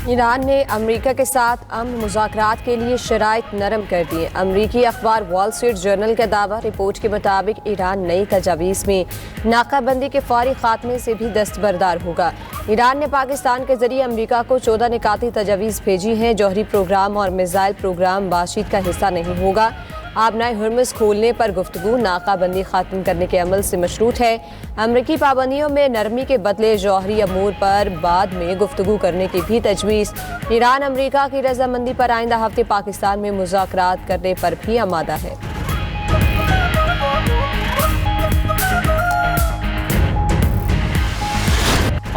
ایران نے امریکہ کے ساتھ امن مذاکرات کے لیے شرائط نرم کر دی۔ امریکی اخبار وال اسٹریٹ جرنل کا دعویٰ، رپورٹ کے مطابق ایران نئی تجاویز میں ناکہ بندی کے فوری خاتمے سے بھی دستبردار ہوگا۔ ایران نے پاکستان کے ذریعے امریکہ کو 14 نکاتی تجاویز بھیجی ہیں۔ جوہری پروگرام اور میزائل پروگرام بات چیت کا حصہ نہیں ہوگا۔ آبنائے ہرمز کھولنے پر گفتگو ناکہ بندی ختم کرنے کے عمل سے مشروط ہے۔ امریکی پابندیوں میں نرمی کے بدلے جوہری امور پر بعد میں گفتگو کرنے کی بھی تجویز۔ ایران امریکہ کی رضامندی پر آئندہ ہفتے پاکستان میں مذاکرات کرنے پر بھی آمادہ ہے۔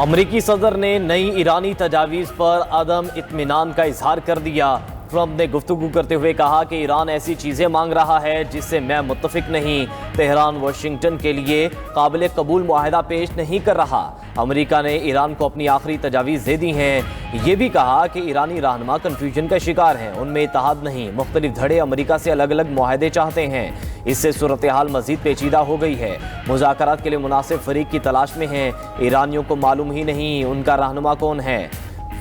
امریکی صدر نے نئی ایرانی تجاویز پر عدم اطمینان کا اظہار کر دیا۔ ٹرمپ نے گفتگو کرتے ہوئے کہا کہ ایران ایسی چیزیں مانگ رہا ہے جس سے میں متفق نہیں۔ تہران واشنگٹن کے لیے قابل قبول معاہدہ پیش نہیں کر رہا۔ امریکہ نے ایران کو اپنی آخری تجاویز دے دی ہیں۔ یہ بھی کہا کہ ایرانی رہنما کنفیوژن کا شکار ہیں، ان میں اتحاد نہیں، مختلف دھڑے امریکہ سے الگ الگ معاہدے چاہتے ہیں۔ اس سے صورتحال مزید پیچیدہ ہو گئی ہے۔ مذاکرات کے لیے مناسب فریق کی تلاش میں ہیں۔ ایرانیوں کو معلوم ہی نہیں ان کا رہنما کون ہے۔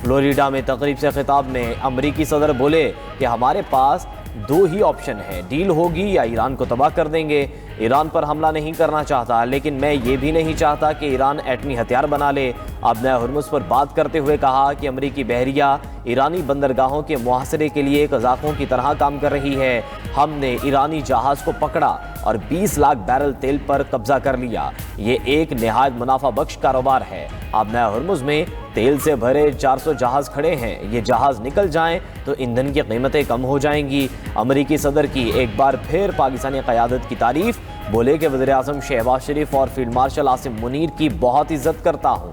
فلوریڈا میں تقریب سے خطاب میں امریکی صدر بولے کہ ہمارے پاس دو ہی آپشن ہیں، ڈیل ہوگی یا ایران کو تباہ کر دیں گے۔ ایران پر حملہ نہیں کرنا چاہتا، لیکن میں یہ بھی نہیں چاہتا کہ ایران ایٹمی ہتھیار بنا لے۔ آبنائے ہرمز پر بات کرتے ہوئے کہا کہ امریکی بحریہ ایرانی بندرگاہوں کے محاصرے کے لیے قزاقوں کی طرح کام کر رہی ہے۔ ہم نے ایرانی جہاز کو پکڑا اور 20 لاکھ بیرل تیل پر قبضہ کر لیا۔ یہ ایک نہایت منافع بخش کاروبار ہے۔ آبنائے ہرمز میں تیل سے بھرے 400 جہاز کھڑے ہیں۔ یہ جہاز نکل جائیں تو ایندھن کی قیمتیں کم ہو جائیں گی۔ امریکی صدر کی ایک بار پھر پاکستانی قیادت کی تعریف، بولے کہ وزیر اعظم شہباز شریف اور فیلڈ مارشل عاصم منیر کی بہت عزت کرتا ہوں۔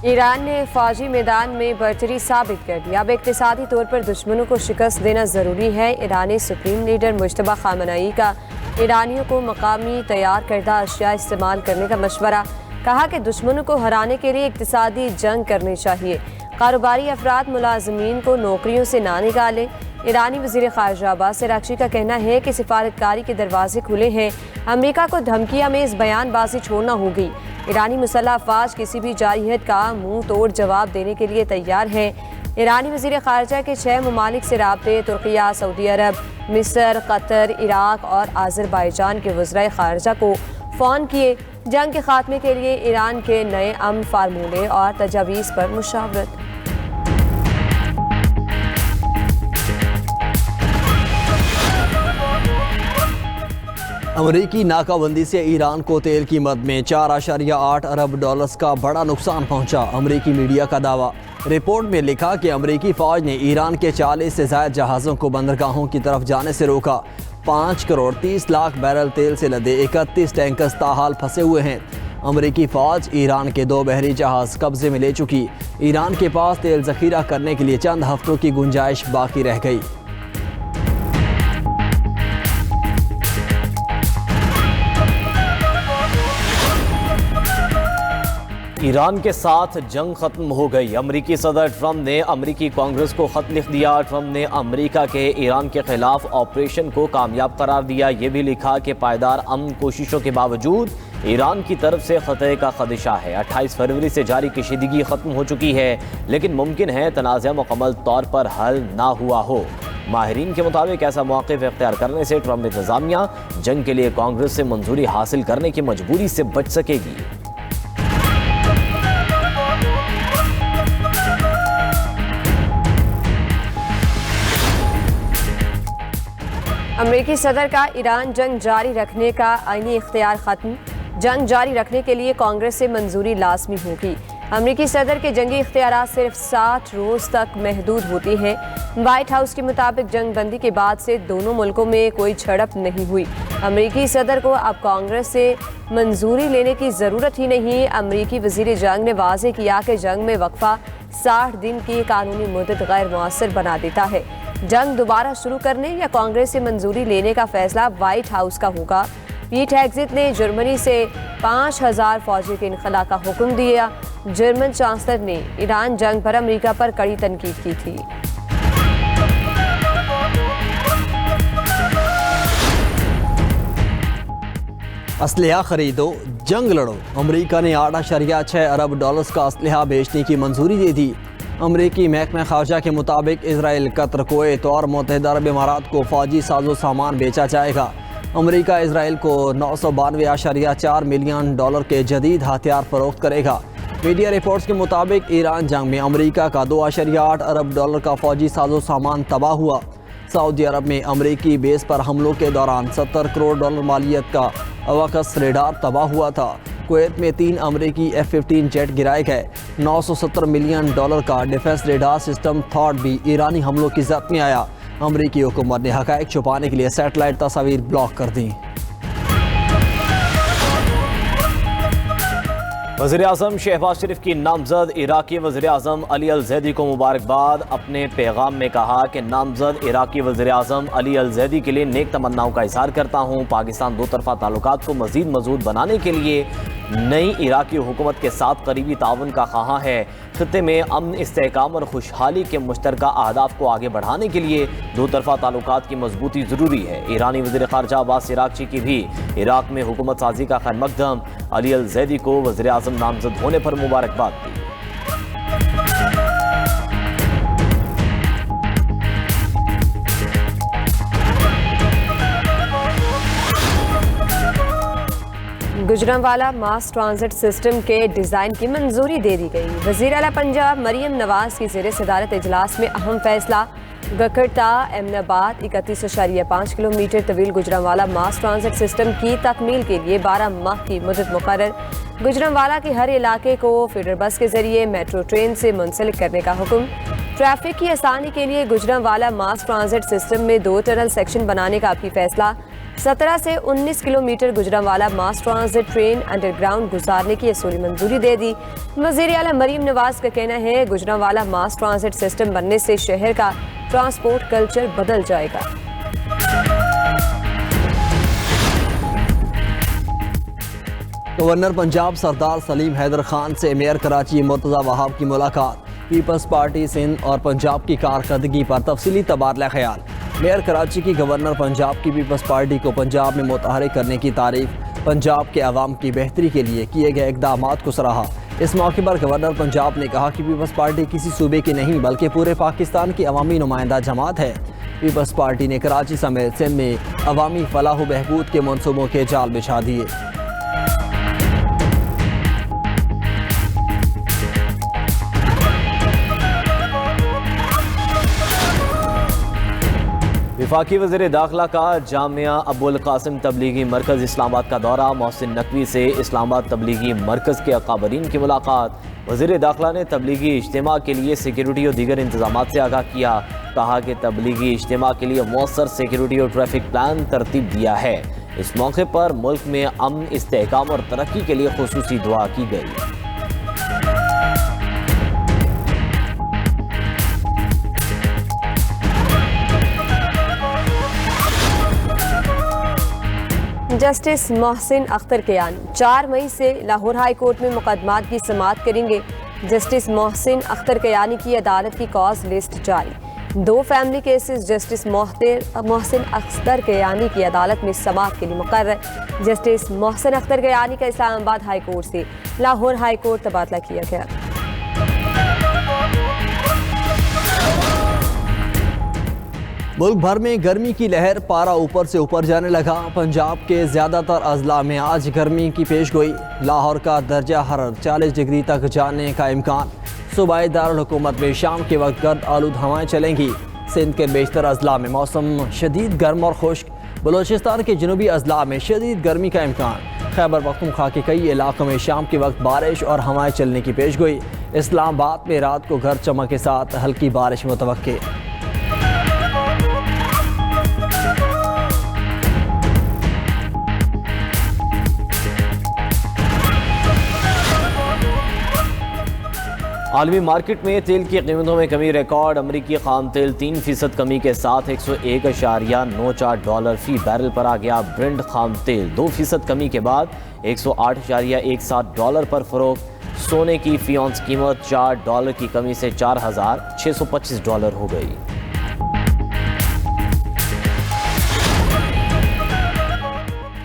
ایران نے فوجی میدان میں برتری ثابت کر دی۔ اب اقتصادی طور پر دشمنوں کو شکست دینا ضروری ہے۔ ایرانی سپریم لیڈر مجتبیٰ خامنہئی کا ایرانیوں کو مقامی تیار کردہ اشیاء استعمال کرنے کا مشورہ، کہا کہ دشمنوں کو ہرانے کے لیے اقتصادی جنگ کرنی چاہیے۔ کاروباری افراد ملازمین کو نوکریوں سے نہ نکالیں۔ ایرانی وزیر خارجہ عباس اراغچی کا کہنا ہے کہ سفارتکاری کے دروازے کھلے ہیں، امریکہ کو دھمکیاں میں اس بیان بازی چھوڑنا ہوگی۔ ایرانی مسلح افواج کسی بھی جارحیت کا منہ توڑ جواب دینے کے لیے تیار ہیں۔ ایرانی وزیر خارجہ کے 6 ممالک سے رابطے، ترکیہ، سعودی عرب، مصر، قطر، عراق اور آذربائیجان کے وزرائے خارجہ کو فون کیے۔ جنگ کے خاتمے کے لیے ایران کے نئے امن فارمولے اور تجاویز پر مشاورت۔ امریکی ناکہ بندی سے ایران کو تیل قیمت میں 4.8 ارب ڈالرز کا بڑا نقصان پہنچا۔ امریکی میڈیا کا دعویٰ، رپورٹ میں لکھا کہ امریکی فوج نے ایران کے 40 سے زائد جہازوں کو بندرگاہوں کی طرف جانے سے روکا۔ 5 کروڑ 30 لاکھ بیرل تیل سے لدے 31 ٹینکرز تاحال پھنسے ہوئے ہیں۔ امریکی فوج ایران کے 2 بحری جہاز قبضے میں لے چکی۔ ایران کے پاس تیل ذخیرہ کرنے کے لیے چند ہفتوں کی گنجائش باقی رہ گئی۔ ایران کے ساتھ جنگ ختم ہو گئی۔ امریکی صدر ٹرمپ نے امریکی کانگریس کو خط لکھ دیا۔ ٹرمپ نے امریکہ کے ایران کے خلاف آپریشن کو کامیاب قرار دیا۔ یہ بھی لکھا کہ پائیدار امن کوششوں کے باوجود ایران کی طرف سے خطرے کا خدشہ ہے۔ 28 فروری سے جاری کشیدگی ختم ہو چکی ہے، لیکن ممکن ہے تنازع مکمل طور پر حل نہ ہوا ہو۔ ماہرین کے مطابق ایسا موقف اختیار کرنے سے ٹرمپ انتظامیہ جنگ کے لیے کانگریس سے منظوری حاصل کرنے کی مجبوری سے بچ سکے گی۔ امریکی صدر کا ایران جنگ جاری رکھنے کا آئینی اختیار ختم۔ جنگ جاری رکھنے کے لیے کانگریس سے منظوری لازمی ہوگی۔ امریکی صدر کے جنگی اختیارات صرف 60 روز تک محدود ہوتی ہیں۔ وائٹ ہاؤس کے مطابق جنگ بندی کے بعد سے دونوں ملکوں میں کوئی جھڑپ نہیں ہوئی۔ امریکی صدر کو اب کانگریس سے منظوری لینے کی ضرورت ہی نہیں۔ امریکی وزیر جنگ نے واضح کیا کہ جنگ میں وقفہ 60 دن کی قانونی مدت غیر مؤثر بنا دیتا ہے۔ جنگ دوبارہ شروع کرنے یا کانگریس سے منظوری لینے کا فیصلہ وائٹ ہاؤس کا ہوگا۔ پیٹ ہیگزٹ نے جرمنی سے 5000 فوجی کے انخلاء کا حکم دیا۔ جرمن چانسلر نے ایران جنگ پر امریکہ پر کڑی تنقید کی تھی۔ اسلحہ خریدو، جنگ لڑو۔ امریکہ نے 8.6 ارب ڈالرز کا اسلحہ بیچنے کی منظوری دے دی۔ امریکی محکمہ خارجہ کے مطابق اسرائیل، قطر، کویت اور متحدہ عرب امارات کو فوجی ساز و سامان بیچا جائے گا۔ امریکہ اسرائیل کو 992.4 ملین ڈالر کے جدید ہتھیار فروخت کرے گا۔ میڈیا رپورٹس کے مطابق ایران جنگ میں امریکہ کا 2.8 ارب ڈالر کا فوجی ساز و سامان تباہ ہوا۔ سعودی عرب میں امریکی بیس پر حملوں کے دوران 70 کروڑ ڈالر مالیت کا اوکس ریڈار تباہ ہوا تھا۔ کویت میں 3 امریکی F-15 جیٹ گرائے گئے۔ 970 ملین ڈالر کا ڈیفنس ریڈار سسٹم تھاٹ بھی ایرانی حملوں کی زد میں آیا۔ امریکی حکومت نے حقائق چھپانے کے لیے سیٹلائٹ تصاویر بلاک کر دیں۔ وزیراعظم شہباز شریف کی نامزد عراقی وزیراعظم علی الزیدی کو مبارکباد۔ اپنے پیغام میں کہا کہ نامزد عراقی وزیراعظم علی الزیدی کے لیے نیک تمناؤں کا اظہار کرتا ہوں۔ پاکستان دو طرفہ تعلقات کو مزید مضبوط بنانے کے لیے نئی عراقی حکومت کے ساتھ قریبی تعاون کا خواہاں ہے۔ خطے میں امن، استحکام اور خوشحالی کے مشترکہ اہداف کو آگے بڑھانے کے لیے دو طرفہ تعلقات کی مضبوطی ضروری ہے۔ ایرانی وزیر خارجہ عباس عراقچی کی بھی عراق میں حکومت سازی کا خیر مقدم۔ علی الزیدی کو وزیر اعظم نامزد ہونے پر مبارکباد دی۔ گجرانوالہ ماس ٹرانزٹ سسٹم کے ڈیزائن کی منظوری دے دی گئی۔ وزیر اعلیٰ پنجاب مریم نواز کی زیر صدارت اجلاس میں اہم فیصلہ۔ گکھڑتا امن آباد 31.5 کلومیٹر طویل گجرانوالہ ماس ٹرانزٹ سسٹم کی تکمیل کے لیے 12 ماہ کی مدت مقرر۔ گجرانوالہ کے ہر علاقے کو فیڈر بس کے ذریعے میٹرو ٹرین سے منسلک کرنے کا حکم۔ ٹریفک کی آسانی کے لیے گجرانوالہ ماس ٹرانزٹ سسٹم میں 2 ٹنل سیکشن بنانے کا بھی فیصلہ۔ 17 سے 19 کلومیٹر گجرانوالہ ماس ٹرانزٹ ٹرین انڈر گراؤنڈ گزارنے کی اصولی منظوری دے دی۔ وزیر اعلیٰ مریم نواز کا کہنا ہے گجرانوالہ ماس ٹرانزٹ سسٹم بننے سے شہر کا ٹرانسپورٹ کلچر بدل جائے گا۔ گورنر پنجاب سردار سلیم حیدر خان سے میئر کراچی مرتضی وہاب کی ملاقات۔ پیپلز پارٹی سندھ اور پنجاب کی کارکردگی پر تفصیلی تبادلہ خیال۔ میئر کراچی کی گورنر پنجاب کی پیپلز پارٹی کو پنجاب میں متحرک کرنے کی تعریف۔ پنجاب کے عوام کی بہتری کے لیے کیے گئے اقدامات کو سراہا۔ اس موقع پر گورنر پنجاب نے کہا کہ پیپلز پارٹی کسی صوبے کی نہیں بلکہ پورے پاکستان کی عوامی نمائندہ جماعت ہے۔ پیپلز پارٹی نے کراچی سمیت سندھ میں عوامی فلاح و بہبود کے منصوبوں کے جال بچھا دیے۔ وفاقی وزیر داخلہ کا جامعہ ابو القاسم تبلیغی مرکز اسلام آباد کا دورہ۔ محسن نقوی سے اسلام آباد تبلیغی مرکز کے اکابرین کی ملاقات۔ وزیر داخلہ نے تبلیغی اجتماع کے لیے سیکیورٹی اور دیگر انتظامات سے آگاہ کیا۔ کہا کہ تبلیغی اجتماع کے لیے مؤثر سیکیورٹی اور ٹریفک پلان ترتیب دیا ہے۔ اس موقع پر ملک میں امن، استحکام اور ترقی کے لیے خصوصی دعا کی گئی۔ جسٹس محسن اختر کیانی 4 مئی سے لاہور ہائی کورٹ میں مقدمات کی سماعت کریں گے۔ جسٹس محسن اختر کیانی کی عدالت کی کاز لسٹ جاری۔ 2 family cases justice Mohsin Akhtar Kayani کی عدالت میں سماعت کے لیے مقرر۔ جسٹس محسن اختر کیانی کا اسلام آباد ہائی کورٹ سے لاہور ہائی کورٹ تبادلہ کیا گیا۔ ملک بھر میں گرمی کی لہر، پارہ اوپر سے اوپر جانے لگا۔ پنجاب کے زیادہ تر اضلاع میں آج گرمی کی پیش گوئی۔ لاہور کا درجہ حرارت 40 ڈگری تک جانے کا امکان۔ صوبائی دارالحکومت میں شام کے وقت گرد آلود ہوائیں چلیں گی۔ سندھ کے بیشتر اضلاع میں موسم شدید گرم اور خشک۔ بلوچستان کے جنوبی اضلاع میں شدید گرمی کا امکان۔ خیبر پختونخوا کے کئی علاقوں میں شام کے وقت بارش اور ہوائیں چلنے کی پیش گوئی۔ اسلام آباد میں رات کو گرج چمک کے ساتھ ہلکی بارش متوقع۔ عالمی مارکیٹ میں تیل کی قیمتوں میں کمی ریکارڈ۔ امریکی خام تیل 3% کمی کے ساتھ $101.94 فی بیرل پر آ گیا۔ برنٹ خام تیل 2% کمی کے بعد $108.17 پر فروخت۔ سونے کی فی اونس قیمت $4 کی کمی سے $4,625 ہو گئی۔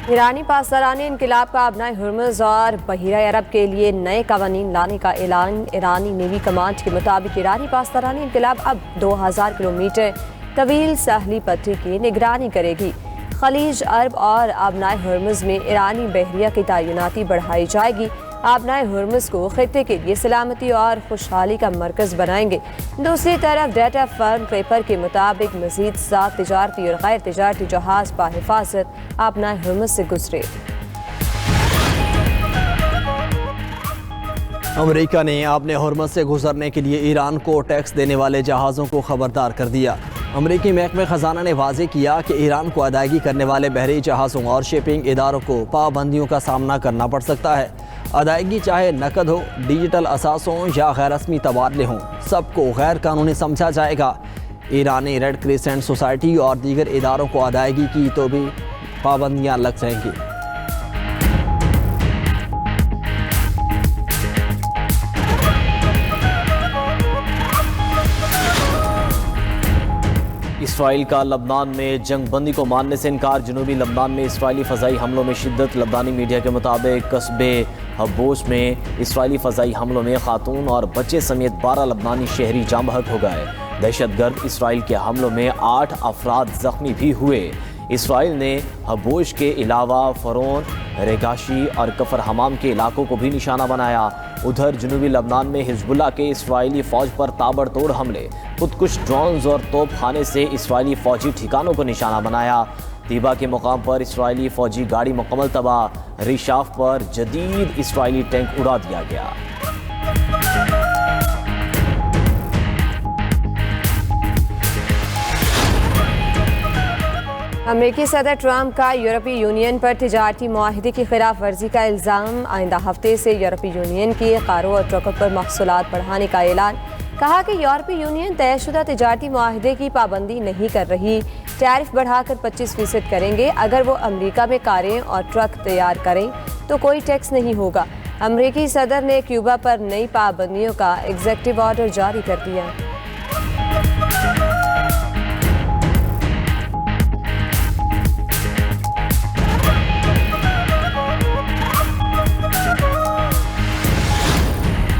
ایرانی پاسداران انقلاب کا ابنائے ہرمز اور بحیرہ عرب کے لیے نئے قوانین لانے کا اعلان۔ ایرانی نیوی کمانڈ کے مطابق ایرانی پاسداران انقلاب اب 2000 کلومیٹر طویل ساحلی پٹی کی نگرانی کرے گی۔ خلیج عرب اور آبنائے ہرمز میں ایرانی بحریہ کی تعیناتی بڑھائی جائے گی۔ آبنائے ہرمز کو خطے کے لیے سلامتی اور خوشحالی کا مرکز بنائیں گے۔ دوسری طرف ڈیٹا فرم پیپر کے مطابق مزید 7 تجارتی اور غیر تجارتی جہاز بحفاظت آبنائے ہرمز سے گزرے۔ امریکہ نے آبنائے ہرمز سے گزرنے کے لیے ایران کو ٹیکس دینے والے جہازوں کو خبردار کر دیا۔ امریکی محکمہ خزانہ نے واضح کیا کہ ایران کو ادائیگی کرنے والے بحری جہازوں اور شپنگ اداروں کو پابندیوں کا سامنا کرنا پڑ سکتا ہے۔ ادائیگی چاہے نقد ہو، ڈیجیٹل اثاثوں یا غیر رسمی تبادلے ہوں، سب کو غیر قانونی سمجھا جائے گا۔ ایرانی ریڈ کریسنٹ سوسائٹی اور دیگر اداروں کو ادائیگی کی تو بھی پابندیاں لگ جائیں گی۔ اسرائیل کا لبنان میں جنگ بندی کو ماننے سے انکار۔ جنوبی لبنان میں اسرائیلی فضائی حملوں میں شدت۔ لبنانی میڈیا کے مطابق قصبے حبوش میں اسرائیلی فضائی حملوں میں خاتون اور بچے سمیت 12 لبنانی شہری جاں بحق ہو گئے۔ دہشت گرد اسرائیل کے حملوں میں 8 افراد زخمی بھی ہوئے۔ اسرائیل نے حبوش کے علاوہ فرون، ریگاشی اور کفر حمام کے علاقوں کو بھی نشانہ بنایا۔ ادھر جنوبی لبنان میں حزب اللہ کے اسرائیلی فوج پر تابڑ توڑ حملے، خودکش ڈرونز اور توپ خانے سے اسرائیلی فوجی ٹھکانوں کو نشانہ بنایا۔ طیبہ کے مقام پر اسرائیلی فوجی گاڑی مکمل تباہ، ریشاف پر جدید اسرائیلی ٹینک اڑا دیا گیا۔ امریکی صدر ٹرمپ کا یورپی یونین پر تجارتی معاہدے کی خلاف ورزی کا الزام۔ آئندہ ہفتے سے یورپی یونین کی کاروں اور ٹرکوں پر محصولات بڑھانے کا اعلان۔ کہا کہ یورپی یونین طے شدہ تجارتی معاہدے کی پابندی نہیں کر رہی، ٹیرف بڑھا کر 25% کریں گے۔ اگر وہ امریکہ میں کاریں اور ٹرک تیار کریں تو کوئی ٹیکس نہیں ہوگا۔ امریکی صدر نے کیوبا پر نئی پابندیوں کا ایگزیکٹو آرڈر جاری کر دیا۔